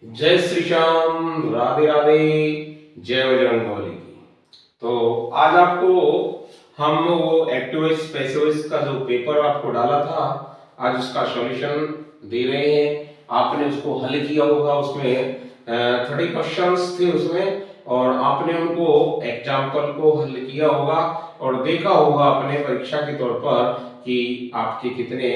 जय श्री श्याम, राधे राधे, जय बजरंगबली की। तो आज आपको हम वो एक्टिव वॉइस पैसिव वॉइस का जो पेपर आपको डाला था, आज उसका सॉल्यूशन दे रहे हैं। आपने उसको हल किया होगा, उसमें 30 क्वेश्चंस थे उसमें, और आपने उनको एग्जाम्पल को हल किया होगा और देखा होगा अपने परीक्षा के तौर पर कि आपके कितने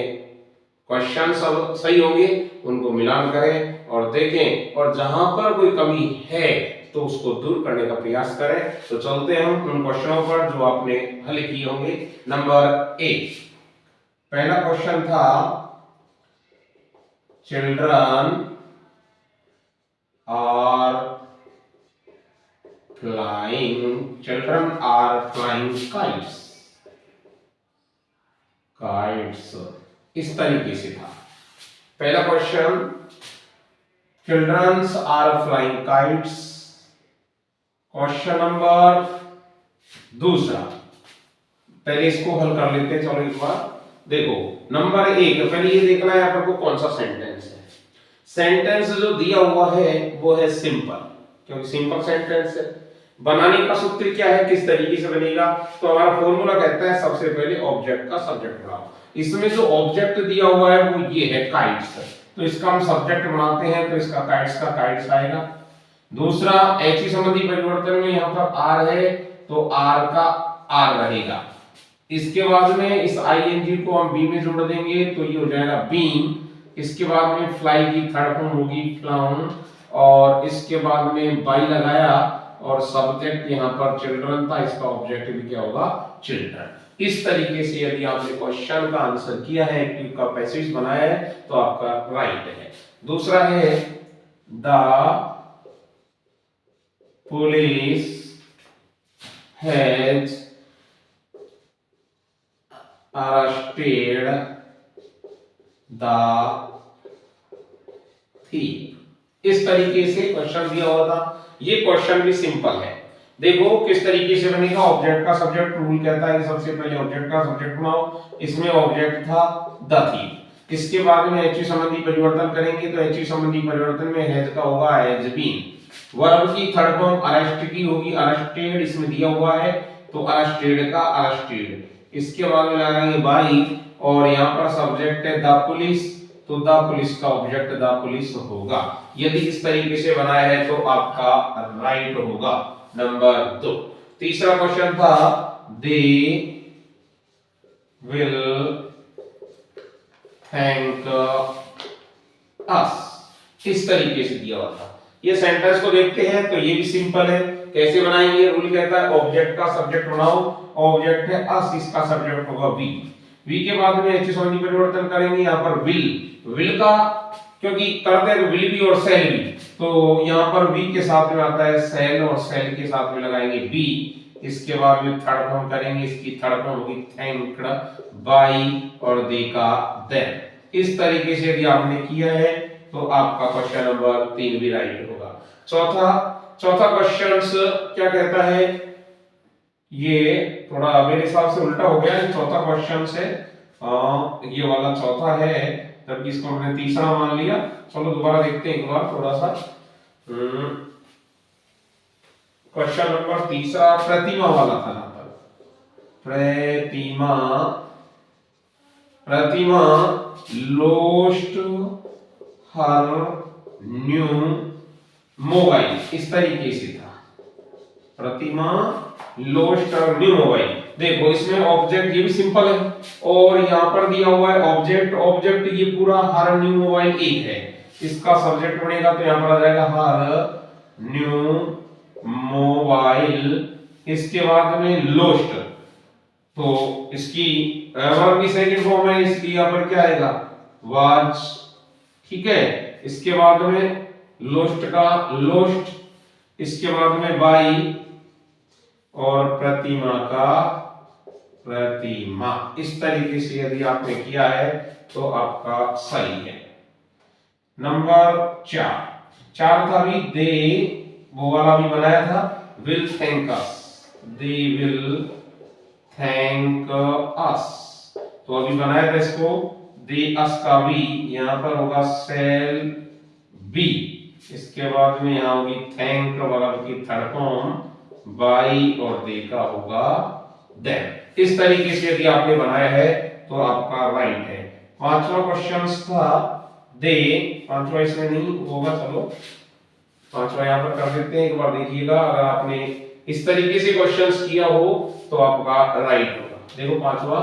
क्वेश्चन सब सही होंगे। उनको मिलान करें और देखें, और जहां पर कोई कमी है तो उसको दूर करने का प्रयास करें। तो चलते हैं हम उन क्वेश्चनों पर जो आपने हल किए होंगे। नंबर 1, पहला क्वेश्चन था, चिल्ड्रन आर फ्लाइंग काइट्स। इस तरीके से था पहला question, childrens are flying kites. Question number दूसरा, पहले इसको हल कर लेते हैं। चलो एक बार देखो, नंबर 1, पहले ये देखना है आपको कौन सा सेंटेंस है। सेंटेंस जो दिया हुआ है वो है सिंपल, क्योंकि सिंपल सेंटेंस है। बनाने का सूत्र क्या है, किस तरीके से बनेगा, तो हमारा फॉर्मूला कहता है सबसे पहले ऑब्जेक्ट का सब्जेक्ट बनाओ। इसमें जो ऑब्जेक्ट दिया हुआ है वो ये है काइट्स, तो इसका हम सब्जेक्ट बनाते हैं, तो इसका काइट्स आएगा। दूसरा, ऐसी संबंधी परिवर्तन में यहाँ पर आर है तो आर का आर रहेगा। इसके बाद में इस आईएनजी को हम बी में जोड़ देंगे तो ये हो जाएगा बीन। इसके बाद में फ्लाई की थर्ड फॉर्म होगी फ्लाउन, और इसके बाद में बाई लगाया और सब्जेक्ट यहाँ पर चिल्ड्रन था, इसका ऑब्जेक्ट भी क्या होगा, चिल्ड्रन। इस तरीके से यदि आपने क्वेश्चन का आंसर किया है, एक्टिव का पैसिव बनाया है, तो आपका राइट है। दूसरा है, the police has arrested the thief। इस तरीके से क्वेश्चन दिया हुआ था। ये क्वेश्चन भी सिंपल है। देखो किस तरीके से बनेगा, ऑब्जेक्ट का सब्जेक्ट रूल कहता है कि सबसे पहले ऑब्जेक्ट का सब्जेक्ट बनाओ। इसमें ऑब्जेक्ट था द थीफ। इसके बाद में एचयू संबंधी परिवर्तन करेंगे तो एचयू संबंधी परिवर्तन में हैज का होगा हैज बीन। वर्ब की थर्ड फॉर्म अरेस्ट की होगी अरेस्टेड, इसमें दिया हुआ है तो अरेस्टेड का अरेस्टेड। इसके बाद में लगाएंगे बाई, और यहाँ पर सब्जेक्ट है द पुलिस, तो द पुलिस का ऑब्जेक्ट द पुलिस होगा। यदि इस तरीके से बनाया है तो आपका राइट होगा। नंबर 2, तीसरा क्वेश्चन था, दे विल थैंक अस। इस तरीके से दिया हुआ था। ये सेंटेंस को देखते हैं तो ये भी सिंपल है। कैसे बनाएंगे, रूल कहता है ऑब्जेक्ट का सब्जेक्ट बनाओ। ऑब्जेक्ट है अस, इसका सब्जेक्ट होगा वी। वी के बाद में एच संबंधी परिवर्तन करेंगे, यहाँ पर विल का, क्योंकि करते हैं तो विल भी और सेल भी, तो यहाँ पर वी के साथ में आता है सेल, और सेल के साथ में लगाएंगे बी। इसके बाद में थर्ड फॉर्म करेंगे, इसकी थर्ड फॉर्म होगी थैंक्ड बाई, और दे का देन। इस तरीके से यदि आपने किया है तो आपका क्वेश्चन नंबर 3 भी राइट होगा। चौथा क्वेश्चन क्या कहता है, ये थोड़ा मेरे हिसाब से उल्टा हो गया है। चौथा क्वेश्चन से ये वाला चौथा है, जबकि इसको हमने तीसरा मान लिया। चलो दोबारा देखते हैं एक बार थोड़ा सा। क्वेश्चन नंबर तीसरा प्रतिमा वाला था। यहाँ पर प्रतिमा लोस्ट हर न्यू मोबाइल, इस तरीके से था। प्रतिमा लोस्ट हर न्यू मोबाइल। देखो इसमें ऑब्जेक्ट ये भी सिंपल है, और यहाँ पर दिया हुआ है ऑब्जेक्ट ये पूरा हर न्यू मोबाइल एक है। इसका सब्जेक्ट बनेगा तो यहाँ पर आ जाएगा हर न्यू मोबाइल। इसके बाद में लोस्ट, तो इसकी वर्ब की सेकंड फॉर्म है, इसकी यहाँ पर क्या आएगा, वाज। ठीक है, इसके बाद में लोस्ट का लोस्ट, इसके बाद में बाई, और प्रतिमा का प्रतिमा। इस तरीके से यदि आपने किया है तो आपका सही है। नंबर 4 था भी, दे वो वाला भी बनाया था, will thank us, they will thank us, तो अभी बनाया था इसको, दे अस का भी यहाँ पर होगा सेल बी। इसके बाद में यहाँ होगी थैंक वर्ब की थर्ड फॉर्म, बाई और दे का होगा देम। इस तरीके से यदि आपने बनाया है तो आपका राइट है। पांचवा क्वेश्चन था दे, पांचवा इसमें नहीं होगा, चलो पांचवा यहाँ पर कर देते हैं। एक बार देखिएगा, अगर आपने इस तरीके से क्वेश्चंस किया हो तो आपका राइट होगा। देखो पांचवा,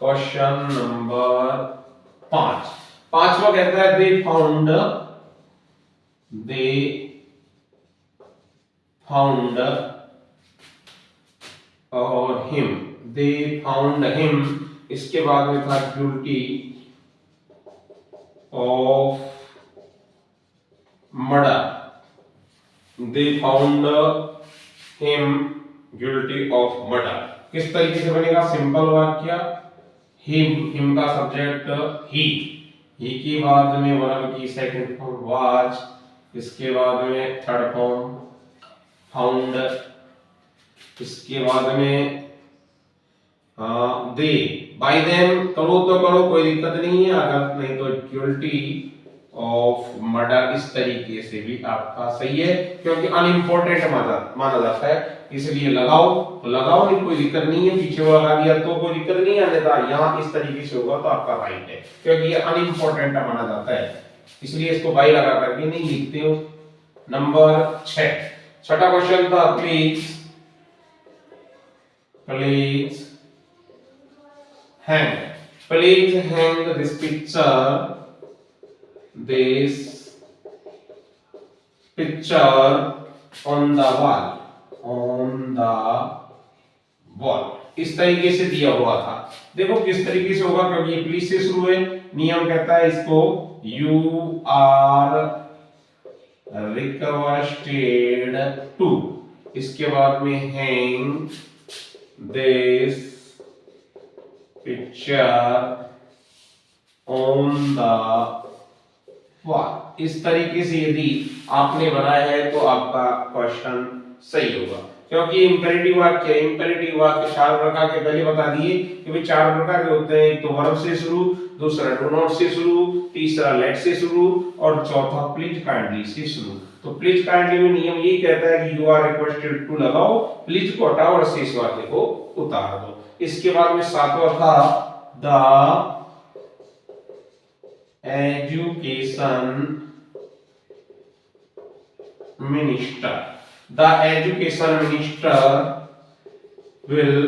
क्वेश्चन नंबर 5, पांचवा कहता है दे फाउंड और हिम, दे फाउंड हिम, इसके बाद में था guilty of murder, they found him guilty of murder. किस तरीके से बनेगा? सिंपल वाक्य, हिम का सब्जेक्ट ही की बाद में वर्ब की सेकंड फॉर्म वाज, इसके बाद में थर्ड फॉर्म फाउंड, इसके बाद में दे, बाय देम करो तो करो, कोई दिक्कत नहीं है, अगर नहीं तो गिल्टी ऑफ मर्डर, इस तरीके से भी आपका सही है, क्योंकि अनइम्पोर्टेंट माना जाता है, इसलिए लगाओ तो लगाओ, नहीं कोई दिक्कत नहीं है, पीछे वो लगा दिया तो कोई दिक्कत नहीं है, अन्यथा यहाँ इस तरीके से होगा तो आपका राइट है, क्योंकि ये अनइम्पोर्टेंट माना जाता है, इसलिए इसको बाई लगा करके नहीं लिखते हो। नंबर 6, छठा क्वेश्चन था please hang this picture on the wall, इस तरीके से दिया हुआ था। देखो किस तरीके से होगा, क्योंकि ये प्लीज से शुरू है, नियम कहता है इसको यू आर रिक्वेस्टेड टू, इसके बाद में hang this picture on the wall. इस तरीके से यदि आपने बनाया है तो आपका क्वेश्चन सही होगा, क्योंकि इंपेरेटिव वाक्य है। इंपेरेटिव वाक्य 4 प्रकार के पहले बता दिए कि भाई 4 प्रकार के होते हैं, एक तो वर्ब से शुरू, दूसरा डू नॉट से शुरू, तीसरा लेट से शुरू और चौथा प्लीज काइंडली से शुरू। तो प्लीज काइंडली में नियम यही कहता है कि यू आर रिक्वेस्टेड टू लगाओ, प्लीज को हटाओ और शेष वाक्य को उतार दो। इसके बाद में 7वां था the education minister, the education minister will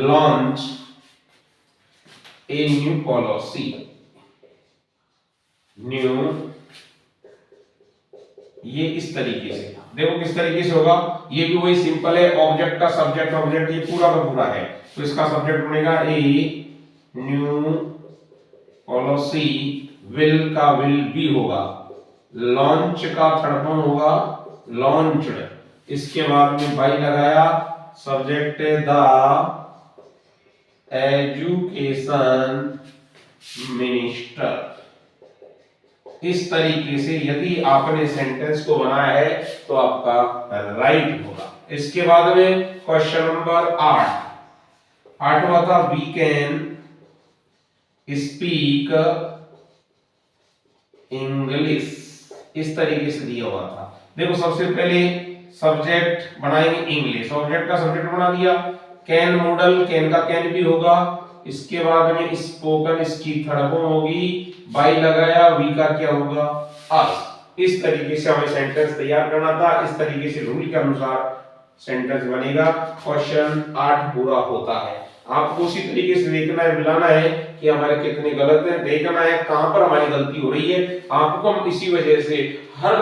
launch a new policy, ये इस तरीके से, देखो किस तरीके से होगा, ये भी वही सिंपल है, ऑब्जेक्ट का सब्जेक्ट ऑब्जेक्ट ये पूरा का पूरा है, तो इसका सब्जेक्ट बनेगा ए न्यू पॉलिसी, विल का विल भी होगा, लॉन्च का थर्ड फॉर्म होगा लॉन्च्ड, इसके बाद में बाई लगाया, सब्जेक्ट द एजुकेशन मिनिस्टर। इस तरीके से यदि आपने सेंटेंस को बनाया है तो आपका राइट होगा। इसके बाद में क्वेश्चन नंबर 8वां था वी कैन स्पीक इंग्लिश, इस तरीके से दिया हुआ था। देखो सबसे पहले सब्जेक्ट बनाएंगे इंग्लिश, ऑब्जेक्ट का सब्जेक्ट बना दिया, कैन मॉडल, कैन का कैन भी होगा, इसके बाद में स्पोकन, इसकी थर्ड फॉर्म होगी, बाई लगाया, वी का क्या होगा अस। इस तरीके से हमें सेंटेंस तैयार करना था, इस तरीके से रूल के अनुसार सेंटेंस बनेगा। क्वेश्चन 8 पूरा होता है। आपको उसी तरीके से देखना है, मिलाना है कि हमारे कितने गलत हैं, देखना है कहां पर हमारी गलती हो रही है। आपको हम इसी वजह से हर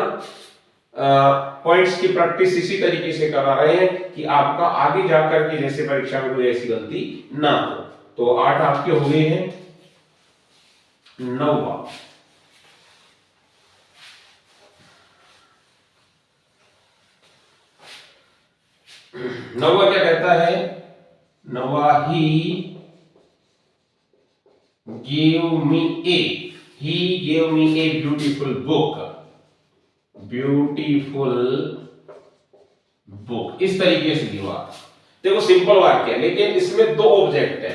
पॉइंट्स की प्रैक्टिस इसी तरीके से करा रहे हैं कि आपका आगे जाकर के जैसे परीक्षा में कोई ऐसी गलती ना हो। तो 8 आपके हो गए हैं। 9वां क्या कहता है? 9वां ही gave me a beautiful book, इस तरीके से दिया। देखो सिंपल वाक्य है, लेकिन इसमें दो ऑब्जेक्ट है,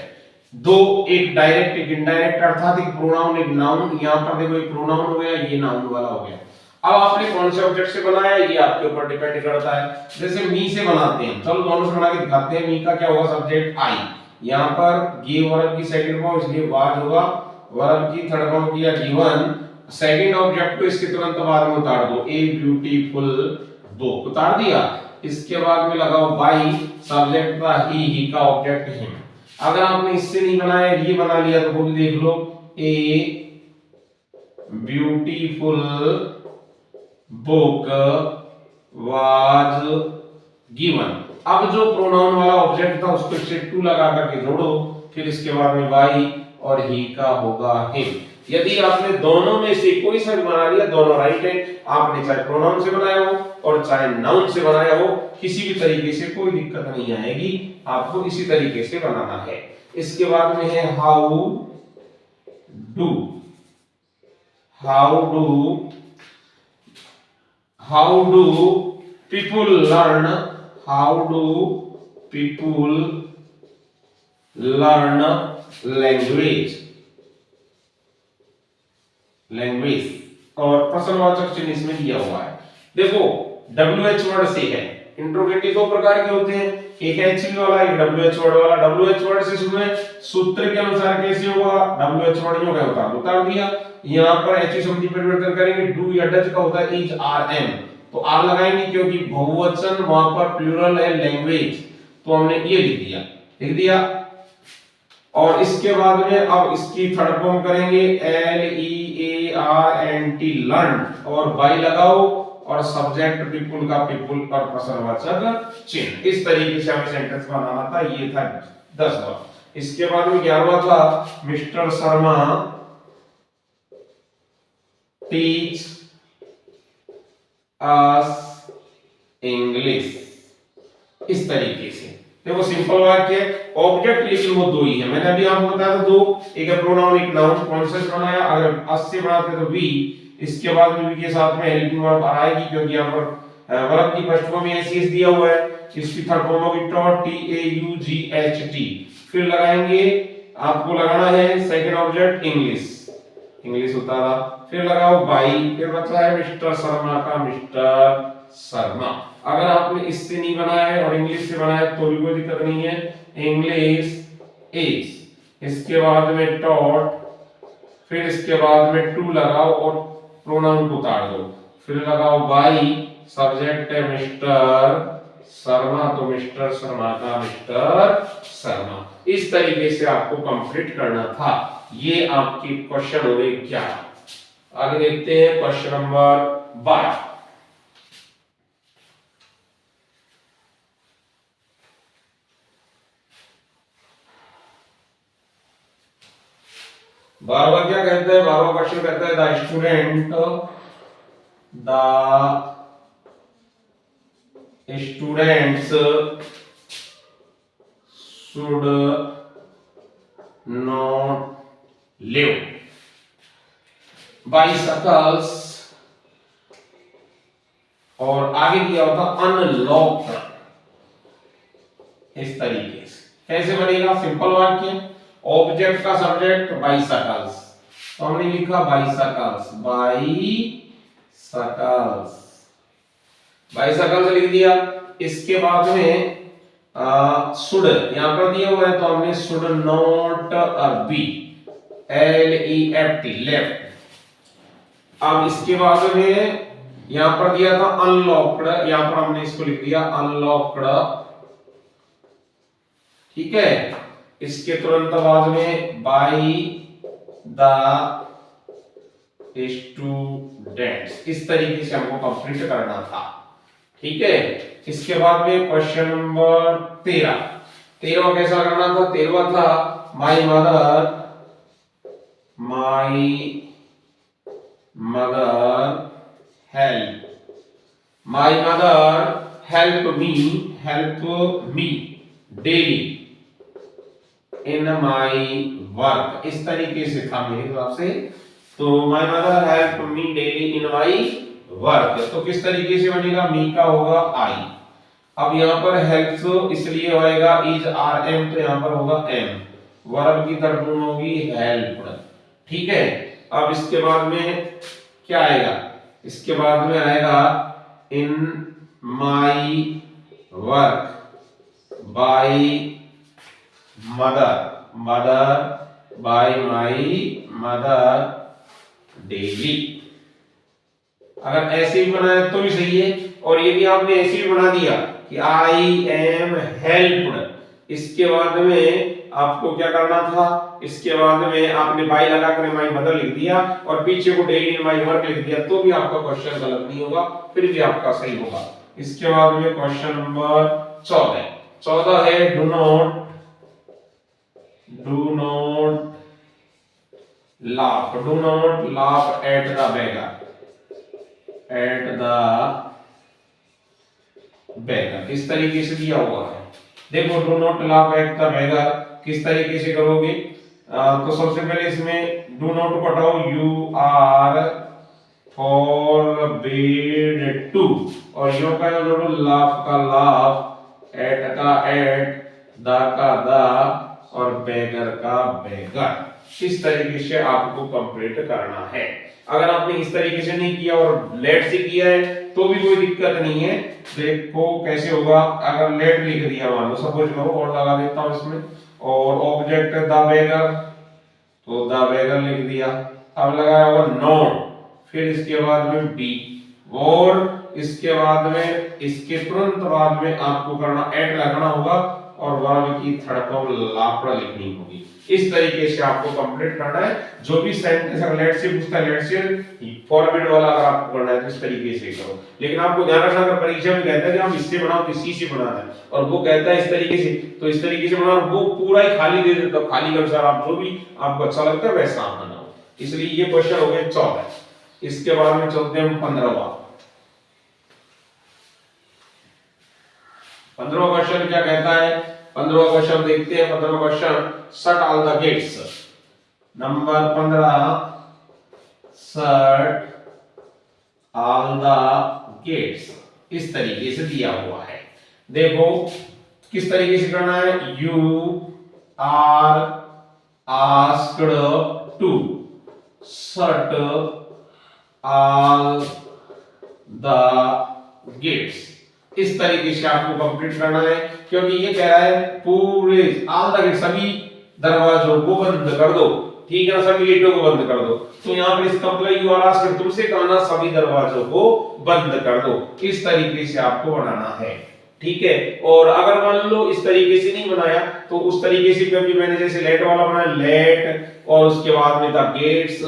दो, एक डायरेक्ट एक इनडायरेक्ट, अर्थात एक प्रोनाउन एक नाउन। यहां पर देखो एक प्रोनाउन हो गया, ये नाउन वाला हो गया। अब आपने कौन से ऑब्जेक्ट से बनाया ये आपके ऊपर डिपेंड करता है। जैसे मी से बनाते हैं, चलो दोनों से बना के दिखाते हैं। मी का क्या होगा, सब्जेक्ट आई, यहां पर गिव वर्ब की सेकंड फॉर्म इसलिए वाज होगा, वर्ब की थर्ड फॉर्म किया गिवन, सेकंड ऑब्जेक्ट को इसके तुरंत बाद में उतार दो, ए ब्यूटीफुल बुक, उतार दिया। इसके बाद में लगाओ बाई, सब्जेक्ट था ही का ऑब्जेक्ट हिम। अगर आपने इससे नहीं बनाया, ये बना लिया, तो वो भी देख लो, a beautiful book was given. अब जो प्रोनाउन वाला ऑब्जेक्ट था उसको इससे टू लगा करके जोड़ो, फिर इसके बाद में बाई और ही का होगा हिम। यदि आपने दोनों में से कोई सा भी बना लिया, दोनों राइट है। आपने चाहे प्रोनाउन से बनाया हो और चाहे नाउन से बनाया हो, किसी भी तरीके से कोई दिक्कत नहीं आएगी, आपको इसी तरीके से बनाना है। इसके बाद में है how do, how do people learn, how do people learn language, और प्रश्नवाचक चिन्ह इसमें दिया हुआ है। देखो WH वर्ड से है, इंट्रोगेटिव दो प्रकार के होते हैं, एक HV वाला, एक WH वर्ड वाला। WH वर्ड से शुरू है, सूत्र के अनुसार कैसे होगा, WH वर्ड जो है उतार दिया। यहाँ पर HV शब्द परिवर्तन करेंगे, डू या डज का होता है इज RM, तो R लगाएंगे क्योंकि बहुवचन वहां पर प्लूरल है लैंग्वेज, तो हमने ये लिख दिया। और इसके बाद में अब इसकी थर्ड फॉर्म करेंगे LEARNT लर्न, और बाई लगाओ और सब्जेक्ट पीपुल का पीपुल पर प्रश्नवाचक चिन्ह। इस तरीके से हमें सेंटेंस बनाना था। ये था 10वां। इसके बाद में 11वां था mister Sharma teach us English. इस तरीके से देखो सिंपल वाक्य, ऑब्जेक्ट लेकिन वो दो ही है। मैंने अभी आपको बताया था दो, एक है प्रोनाउन एक नाउन। कौन सा बनाया, अगर अस से बनाते तो वी, इसके बाद में वी के साथ में हेल्पिंग वर्ब आएगी क्योंकि यहाँ पर वर्ब की फर्स्ट फॉर्म में एसएस दिया हुआ है। इसकी थर्ड फॉर्म होगी टॉट, TAUGHT। फिर लगाएंगे, आपको लगाना है सेकंड ऑब्जेक्ट इंग्लिश उतारा, फिर लगाओ बाई, फिर बचा है मिस्टर शर्मा का मिस्टर शर्मा। अगर आपने इससे नहीं बनाया है और इंग्लिश से बनाया है तो भी कोई दिक्कत नहीं है, इंग्लिश इज, इसके बाद में टॉट, फिर इसके बाद में टू लगाओ और प्रोनाउन को उतार दो, फिर लगाओ बाई, सब्जेक्ट है मिस्टर शर्मा, तो मिस्टर शर्मा का मिस्टर शर्मा। इस तरीके से आपको कंप्लीट करना था। ये आपके क्वेश्चन हो गए 11। आगे देखते हैं क्वेश्चन नंबर 12। बारहवां क्या कहता है, 12वां क्वेश्चन कहता है the student students should not live bicycles, और आगे दिया होता अनलॉक्ड। इस तरीके से कैसे बनेगा, सिंपल वाक्य, ऑब्जेक्ट का सब्जेक्ट बाइसाइकल्स, तो हमने लिखा बाइसाइकल्स लिख दिया। इसके बाद में शुड यहां पर दिया हुआ है तो हमने should not be, LEFT left. अब इसके बाद में यहां पर दिया था अनलॉक्ड, यहां पर हमने इसको लिख दिया अनलॉक्ड, ठीक है। इसके तुरंत बाद में बाई द स्टूडेंट्स। इस तरीके से हमको कंप्लीट करना था, ठीक है। इसके बाद में क्वेश्चन नंबर 13 कैसा करना था, 13वां था my mother help me daily in my work. इस तरीके से था मेरे हिसाब से, तो my mother help me daily in my work. तो किस तरीके से बनेगा, मी का होगा आई, अब यहाँ पर हेल्प्स इसलिए होएगा इज आर एम, तो यहाँ पर होगा एम, वर्ब की तरफ होगी हेल्प। ठीक है, अब इसके बाद में क्या आएगा, इसके बाद में आएगा in my work by mother, mother by my mother daily. अगर ऐसे भी बनाया तो भी सही है, और यदि आपने ऐसे भी बना दिया कि आई एम हेल्प्ड, इसके बाद में आपको क्या करना था, इसके बाद में आपने बाय लगा कर माई मदर लिख दिया और पीछे को डेली इन माई वर्क लिख दिया, तो भी आपका क्वेश्चन गलत नहीं होगा, फिर भी आपका सही होगा। इसके बाद में क्वेश्चन नंबर 14, 14 है do not laugh, do not laugh at the beggar, at the beggar, इस तरीके से दिया हुआ है। देखो do not laugh at the beggar किस तरीके से करोगे, तो सबसे पहले इसमें do not को हटाओ, you are forbid to, और यो का जोड़ो laugh का laugh, at का at, the का the, और beggar का beggar। इस तरीके से आपको कंप्लीट करना है। अगर आपने इस तरीके से नहीं किया और लेट से किया है तो भी कोई दिक्कत नहीं है। देखो कैसे होगा, अगर लेट लिख दिया मान लो, सपोज करो और लगा देता हूं इसमें, और ऑब्जेक्ट द बेगर, तो द बेगर लिख दिया, अब लगाया होगा नॉट, फिर इसके बाद में बी, और इसके बाद में इसके तुरंत बाद में आपको करना एट लगना होगा और वर्ब की थर्ड फॉर्म लाफड़ा लिखनी होगी। इस तरीके से आपको कंप्लीट करना है। जो भी सेंटेंस अगर लेट से पूछता है, लेट से फॉरवर्ड वाला अगर आपको करना है तो इस तरीके से करो। लेकिन आपको ध्यान रखना, अगर परीक्षा में कहता है कि हम इससे बनाओ तो इसी से बनाना है, और वो कहता है इस तरीके से तो इस तरीके से बनाओ, वो पूरा ही खाली दे देता है, खाली के अनुसार आप जो भी आपको अच्छा लगता है वैसा आप बनाओ। इसलिए ये क्वेश्चन हो गए 14। इसके बाद में चलते हैं 15वां। 15वां क्वेश्चन क्या कहता है, 15वां क्वेश्चन देखते हैं। 15वां question, shut all the gates. Number 15, shut all the gates, इस तरीके से दिया हुआ है। देखो किस तरीके से करना है, you are asked to shut all the gates, इस तरीके से आपको कंप्लीट करना है, क्योंकि ये कह रहा है पूरे ऑल द गेट, सभी दरवाजों को बंद कर दो। ठीक है ना, सभी गेटों को बंद कर दो। तो यहाँ पर इसका मतलब यू आर आस्क्ड, तुमसे कहना सभी दरवाजों को बंद कर दो, इस तरीके से आपको बनाना है। ठीक है, और अगर मान लो इस तरीके से नहीं बनाया तो उस तरीके से, क्योंकि मैंने जैसे लेट वाला बनाया, लेट और उसके बाद में द गेट्स,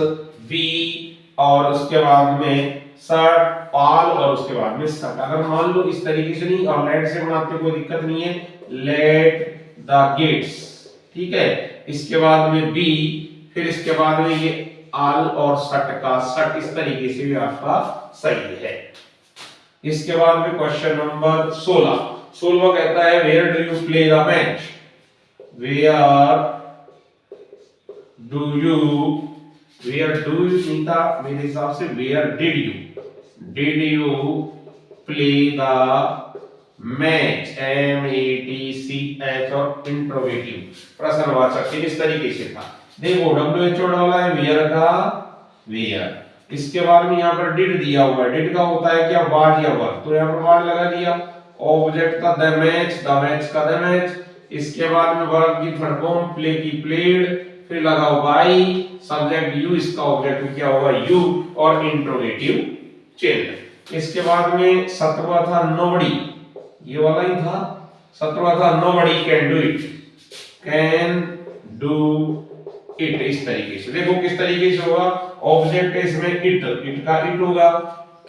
बी, और उसके बाद में शट ऑल, और उसके बाद में शट। अगर मान लो इस तरीके से नहीं और लेट से बनाते कोई दिक्कत नहीं है, लेट द गेट्स, ठीक है, इसके बाद में बी, फिर इसके बाद में ये ऑल और शट का शट, इस तरीके से भी आपका सही है। इसके बाद में क्वेश्चन नंबर 16। 16वां कहता है where do you play the match, where do you, where do you नहीं था मेरे हिसाब से, where did you play the match, MATCH, और इंट्रोगेटिव प्रश्नवाचक इस तरीके से था। देखो WHO वाला है वेयर का वेयर, इसके बाद में यहाँ पर डिड दिया हुआ है, डिड का होता है क्या, वाज या वर, तो यहाँ पर वाज लगा दिया, ऑब्जेक्ट का द मैच का द मैच, इसके बाद में वर्ब की थर्ड फॉर्म, प्ले की प्लेड, फिर लगाओ बाय, सब्जेक्ट यू, इसका ऑब्जेक्ट क्या होगा यू, और इंट्रोगेटिव चिन्ह। इसके बाद में 17वां था नोबडी, ये वाला ही था। 17वां था nobody can do it, can do it, इस तरीके से। देखो किस तरीके से होगा, ऑब्जेक्ट है इसमें इट, इट का इट होगा,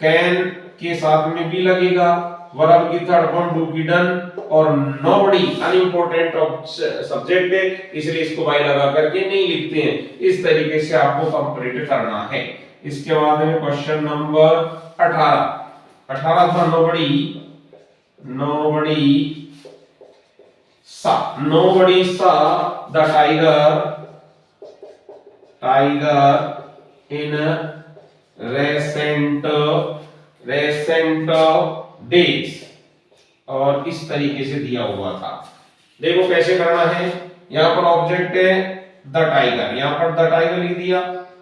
कैन के साथ में भी लगेगा, वर्ब की थर्ड फॉर्म डू की डन, और नोबडी अनइंपोर्टेंट सब्जेक्ट है इसलिए इसको बाय लगा करके नहीं लिखते हैं। इस तरीके से आपको कंप्लीट करना है। इसके बाद में क्वेश्चन नंबर 18। 18 था nobody saw the tiger in recent days, और इस तरीके से दिया हुआ था। देखो कैसे करना है। यहाँ पर ऑब्जेक्ट है द टाइगर, यहाँ पर द टाइगर लिख दिया।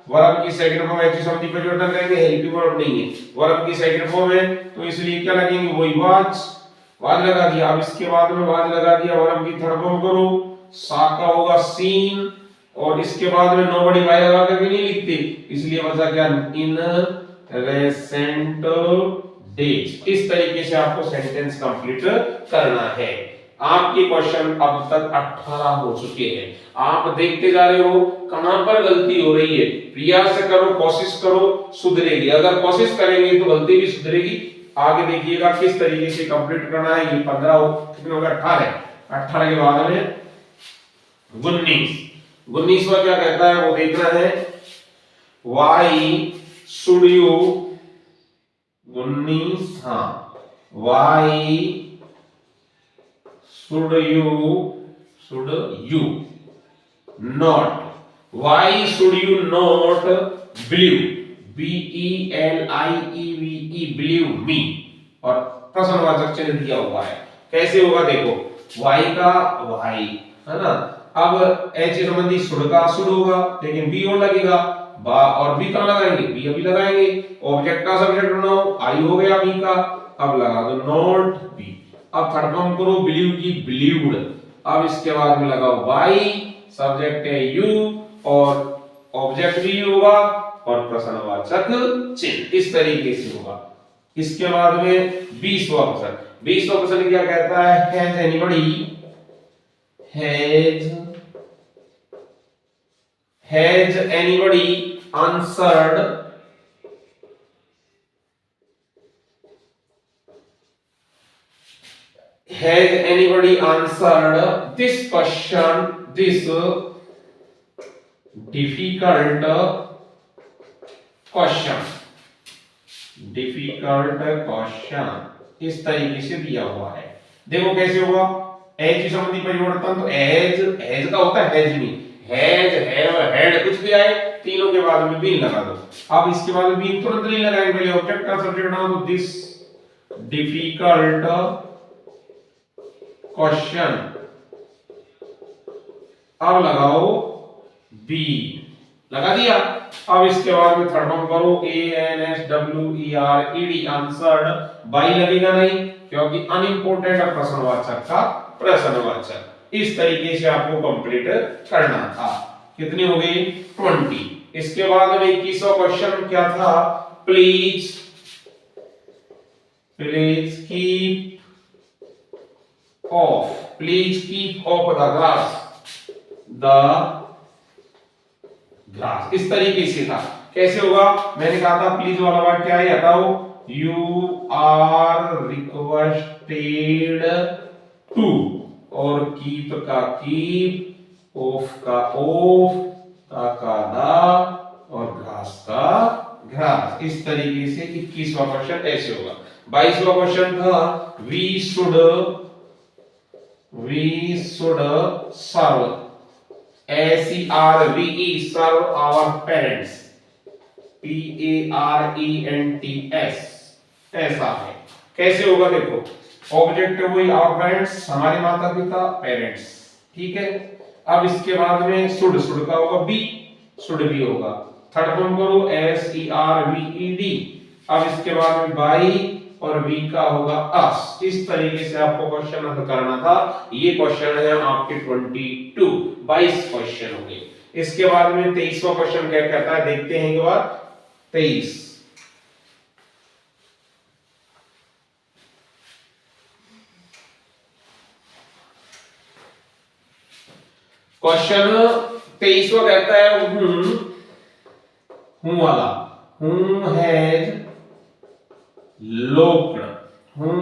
वर्ब की सेकंड फॉर्म ऐसी संधि परिवर्तन करेंगे, हेल्पिंग वर्ब नहीं है, वर्ब की सेकंड फॉर्म है तो इसलिए क्या लगेंगे, वही वाज लगा दिया। अब इसके बाद में वाज लगा दिया, वर्ब की थर्ड फॉर्म करो, सा का होगा सीन, और इसके बाद में नोबडी वाई लगा करके नहीं लिखते, इसलिए बचा क्या, इन रेसेंट डेज। इस तरीके से आपको सेंटेंस कंप्लीट करना है। आपके क्वेश्चन अब तक 18 हो चुके हैं। आप देखते जा रहे हो कहां पर गलती हो रही है, प्रयास करो, कोशिश करो, सुधरेगी। अगर कोशिश करेंगे तो गलती भी सुधरेगी। आगे देखिएगा किस तरीके से कंप्लीट करना है। ये 15 हो, कितने हो गए, 18 के बाद में 19वां क्या कहता है वो देखना है। वाई शुड यू 19, हाँ, why should you not, why should you not believe, BELIEVE believe me, और प्रश्नवाचक चिन्ह दिया हुआ है। कैसे होगा देखो, वाई का वाई है ना, अब एच संबंधी शुड का शुड होगा, लेकिन बी और लगेगा, बा और बी कहां लगाएंगे, बी अभी लगाएंगे। ऑब्जेक्ट का सब्जेक्ट बनाओ, आई हो गया बी का, अब लगा दो नॉट बी। अब थर्ड फॉर्म करो बिलीव की बिलीव्ड, अब इसके बाद में लगाओ बाई, सब्जेक्ट है यू और ऑब्जेक्ट भी होगा और प्रश्नवाचक चिन्ह, इस तरीके से होगा। इसके बाद में 20वां क्वेश्चन क्या कहता है, has anybody answered this question, this difficult question, इस तरीके से दिया हुआ है। देखो कैसे होगा, एज संबंधी परिवर्तन, तो एज का होता है हैज नहीं, हैज हैव हैड कुछ भी आए, तीनों के बाद में बीन लगा दो। अब इसके बाद में बीन तुरंत नहीं लगाएंगे, पहले ऑब्जेक्ट का सब्जेक्ट बनाओ, तो दिस डिफिकल्ट क्वेश्चन, अब लगाओ बी, लगा दिया। अब इसके बाद में थर्ड फॉर्म करो, ANSWERED आंसर्ड, बाई लगेगा नहीं क्योंकि अनइम्पोर्टेंट है प्रश्नवाचक का प्रश्नवाचक। इस तरीके से आपको कंप्लीट करना था। कितनी हो गई, 20। इसके बाद में 21वां क्वेश्चन क्या था, please keep of the grass, इस तरीके से था। कैसे होगा, मैंने कहा था प्लीज वाला वर्ड क्या है, हटाओ, यू आर रिक्वेस्टेड टू, और कीप का कीप, ऑफ का ऑफ, का दा, और घास का घास। इस तरीके से 21वां क्वेश्चन ऐसे होगा। 22वां क्वेश्चन था, we should serve, SERVE serve our parents, PARENTS, ऐसा है। कैसे होगा देखो, ऑब्जेक्ट है वही आवर पेरेंट्स, हमारे माता पिता, पेरेंट्स, ठीक है। अब इसके बाद में शुड का होगा बी, शुड भी होगा। थर्ड फॉर्म करो SERVED, अब इसके बाद में बाई और बी का होगा अस। इस तरीके से आपको क्वेश्चन हल करना था। ये क्वेश्चन है आपके 22 क्वेश्चन हो गए। इसके बाद में 23वां क्वेश्चन क्या कहता है, देखते हैं एक बार। 23 क्वेश्चन 23वां कहता है, हूं वाला, हूं has locked, whom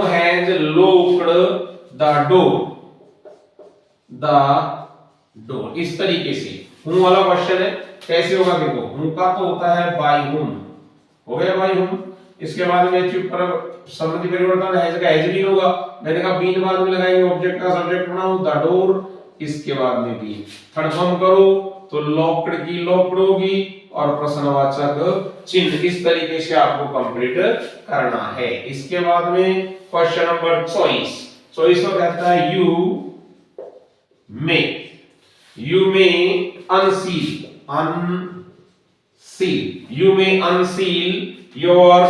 has locked the door, इस तरीके से whom वाला क्वेश्चन है। कैसे होगा देखो, whom का तो होता है by whom, हो गया by whom। इसके बाद में पर संबंधी परिवर्तन हैज का हैज भी होगा, मैंने कहा बीन बाद में लगाएंगे, ऑब्जेक्ट का सब्जेक्ट बनाओ द डोर, इसके बाद में भी थर्ड फॉर्म करो तो लॉक्ड की लॉक्ड होगी, और प्रश्नवाचक चिन्ह। इस तरीके से आपको कंप्लीट करना है। इसके बाद में क्वेश्चन नंबर 24 को कहता है यू में अनसील योर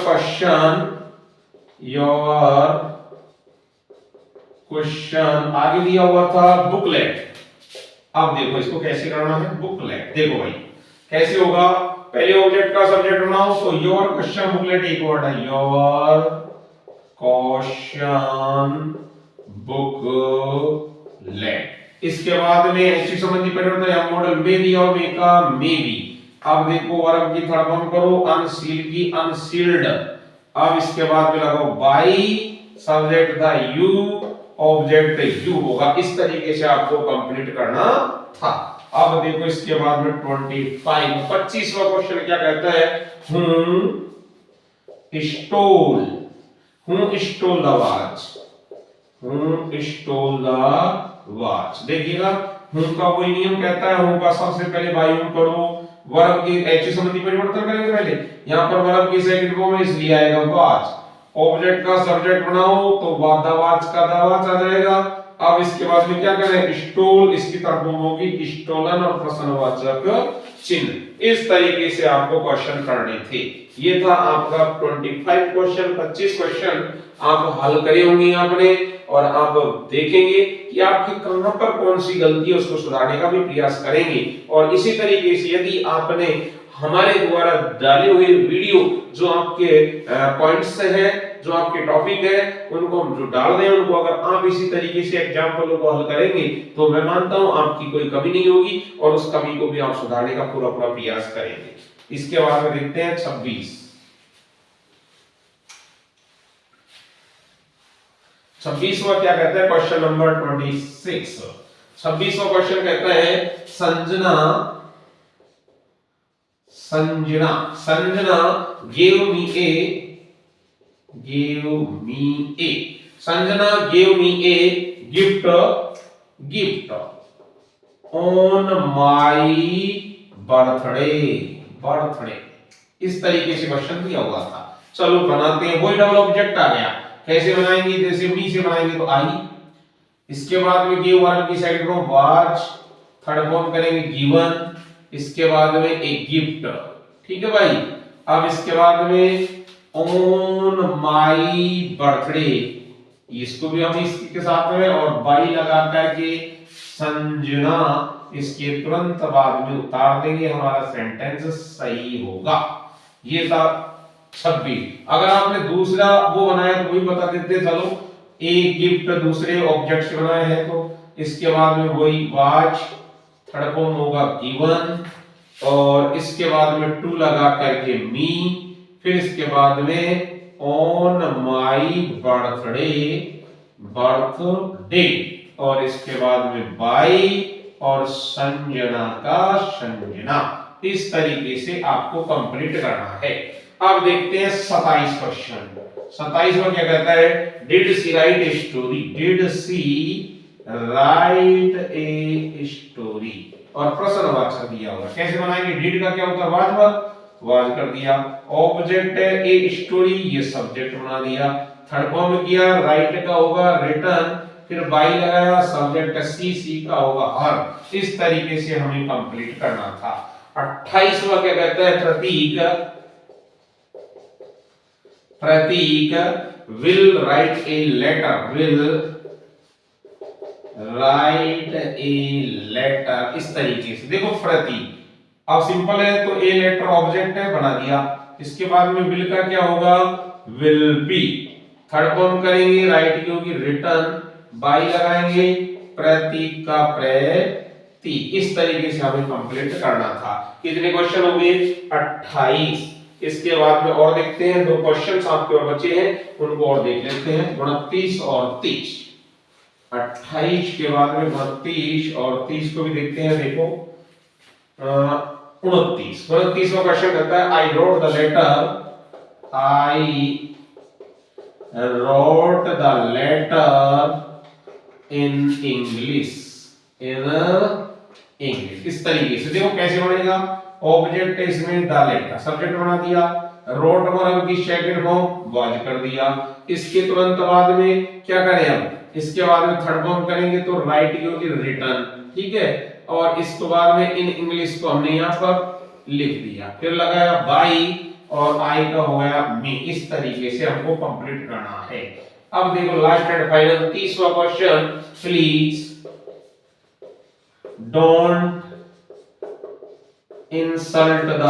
क्वेश्चन आगे दिया हुआ था बुकलेट। अब देखो इसको कैसे करना है बुकलेट। देखो भाई कैसे होगा, पहले ऑब्जेक्ट का सब्जेक्ट बनाओ, तो योर क्वेश्चन बुकलेट एक वर्ड है, योर क्वेश्चन बुकलेट। इसके बाद में ऐसी संबंधी परिवर्तन या मॉडल में दिया और में का मे बी। अब देखो वर्ब की थर्ड फॉर्म करो, अनसील की अनसील्ड। अब इसके बाद में लगाओ बाई, सब्जेक्ट था यू, ऑब्जेक्ट यू होगा। इस तरीके से आपको कंप्लीट करना था। अब देखो इसके बाद में 25वां क्वेश्चन क्या कहता है, हु स्टोल द वॉच। देखिएगा हूं का वही नियम कहता है, हूं का सबसे पहले बाई यूं करो, वर्ब की ऐसी संबंधी परिवर्तन करेंगे पहले। यहां पर वर्ब की सेकंड फॉर्म में इसलिए आएगा वॉच। ऑब्जेक्ट का सब्जेक्ट बनाओ तो द वॉच का द वॉच आ जाएगा। अब इसके बाद में क्या करें, स्टोल, इसकी तरफ होगी स्टोलन और प्रश्नवाचक चिन्ह। इस तरीके से आपको क्वेश्चन करने थे। ये था आपका 25 क्वेश्चन। 25 क्वेश्चन आप हल करे होंगे आपने, और आप देखेंगे कि आपकी कहां पर कौन सी गलती है, उसको सुधारने का भी प्रयास करेंगे। और इसी तरीके से यदि आपने हमारे द्वारा डाले हुए वीडियो जो आपके पॉइंट्स है, जो आपके टॉपिक है, उनको हम जो डाल रहे हैं, उनको अगर आप इसी तरीके से एग्जाम्पलों को हल करेंगे तो मैं मानता हूं आपकी कोई कमी नहीं होगी, और उस कमी को भी आप सुधारने का पूरा प्रयास करेंगे। इसके बाद में देखते हैं 26वां क्या कहता है, क्वेश्चन नंबर 26। 26वां क्वेश्चन कहता है Sanjana gave me a gift on my birthday। इस तरीके से क्वेश्चन दिया हुआ था। चलो बनाते हैं। वही डबल ऑब्जेक्ट आ गया, कैसे बनाएंगे, जैसे मी से बनाएंगे तो आई, इसके बाद में गिव वर्ब की second form was, third form करेंगे गिवन, इसके बाद में एक गिफ्ट। ठीक है भाई। अब इसके बाद में ऑन माई बर्थडे, इसको भी हम इसके साथ में और बाई लगा करके संजना, इसके तुरंत बाद में उतार देंगे, हमारा सेंटेंस सही होगा। ये था 26। अगर आपने दूसरा वो बनाया तो वही बता देते, चलो एक गिफ्ट दूसरे ऑब्जेक्ट से बनाया है, तो इसके बाद में वही वाच, थर्ड फॉर्म होगा गिवन, और इसके बाद में टू लगा करके मी, फिर इसके बाद में ऑन माई बर्थडे, और इसके बाद में बाई, और संजना का संजना। इस तरीके से आपको कंप्लीट करना है। अब देखते हैं 27 क्वेश्चन। 27 में क्या कहता है, did she write a story, और प्रश्नवाचक दिया हुआ। कैसे बनाएंगे, डिड का क्या होता है, वाज कर दिया, ऑब्जेक्ट है ए स्टोरी, ये सब्जेक्ट बना दिया, थर्ड फॉर्म किया, राइट का होगा रिटर्न, फिर बाई लगाया, सब्जेक्ट सी का होगा हर। इस तरीके से हमें कंप्लीट करना था। 28वां क्या कहता है, प्रतीक विल राइट ए लेटर। इस तरीके से देखो प्रतीक, अब सिंपल है तो ए लेटर ऑब्जेक्ट है, बना दिया। इसके बाद में विल का क्या होगा, विल बी, थर्ड फॉर्म करेंगे, राइट की होगी रिटर्न, बाई लगाएंगे, प्रतीक का प्रति। इस तरीके से हमें कंप्लीट करना था। कितने क्वेश्चन हो गए, 28। इसके बाद में और देखते हैं, दो क्वेश्चंस आपके और बचे हैं, उनको और देख लेते हैं, 29 और 30। 28 के बाद में 29 और 30 को भी देखते हैं। देखो 29वां क्वेश्चन कहता है, I wrote the letter in English. इस तरीके से देखो कैसे बनेगा, ऑब्जेक्ट है इसमें द लेटर, सब्जेक्ट बना दिया, रोट वर्ब की सेकंड फॉर्म वाज कर दिया। इसके तुरंत बाद में क्या करें हम, इसके बाद में थर्ड फॉर्म करेंगे तो राइट की होगी रिटर्न, ठीक है। और इसके बाद में इन इंग्लिश को हमने यहाँ पर लिख दिया, फिर लगाया बाई और आई का हो गया मी। इस तरीके से हमको कंप्लीट करना है। अब देखो लास्ट एंड फाइनल 30वां question, please don't insult the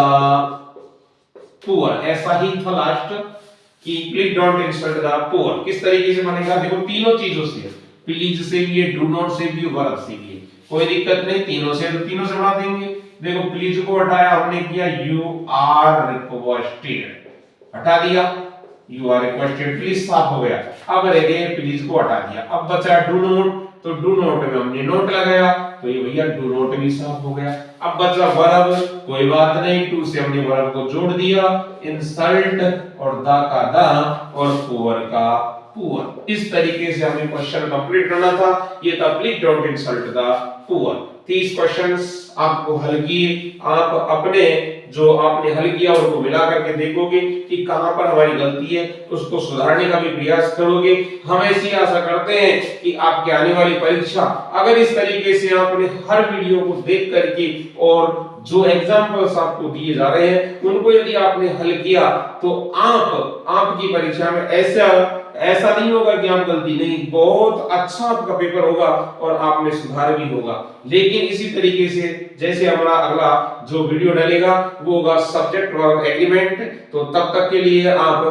poor. ऐसा ही था लास्ट कि please don't insult the poor. किस तरीके से बनेगा, देखो तीनों चीजों से, प्लीज से भी है, डू नॉट से भी, वर्ब से भी, कोई दिक्कत नहीं, तीनों से तो तीनों से बना देंगे। देखो प्लीज को हटाया हमने, किया यू आर रिक्वेस्टेड, हटा दिया यू आर रिक्वेस्टेड, प्लीज साफ हो गया। अब रह गए प्लीज को हटा दिया, अब बचा डू नॉट, तो डू नॉट में हमने नोट लगाया तो ये भैया डू नॉट भी साफ हो गया। अब बचा वर्ब, कोई बात नहीं, टू से हमने वर्ब को जोड़ दिया, इंसल्ट और द का द और पुअर का पुअर। इस तरीके से हमें क्वेश्चन कंप्लीट करना था। ये था please don't insult the poor. 30 questions आपको हल किए, आप अपने जो आपने हल किया उनको मिला करके देखोगे कि कहां पर हमारी गलती है, उसको सुधारने का भी प्रयास करोगे। हम ऐसी आशा करते हैं कि आपके आने वाली परीक्षा अगर इस तरीके से आपने हर वीडियो को देख करके और जो एग्जांपल्स आपको दिए जा रहे हैं उनको यदि आपने हल किया तो आपकी परीक्षा में ऐसा नहीं होगा कि आप गलती नहीं, बहुत अच्छा आपका पेपर होगा और आप में सुधार भी होगा। लेकिन इसी तरीके से जैसे हमारा अगला जो वीडियो डलेगा वो होगा सब्जेक्ट वर्ब एग्रीमेंट। तो तब तक के लिए आप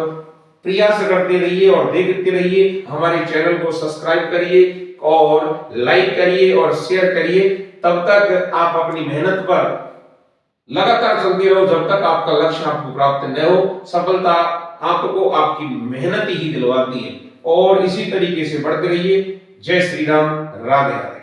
प्रयास करते रहिए और देखते रहिए, हमारे चैनल को सब्सक्राइब करिए और लाइक करिए और शेयर करिए। तब तक आप अपनी मेहनत पर लगातार चलते रहो जब तक आपका लक्ष्य आपको प्राप्त न हो। सफलता आपको आपकी मेहनत ही दिलवाती है और इसी तरीके से बढ़ते रहिए। जय श्री राम, राधे राधे।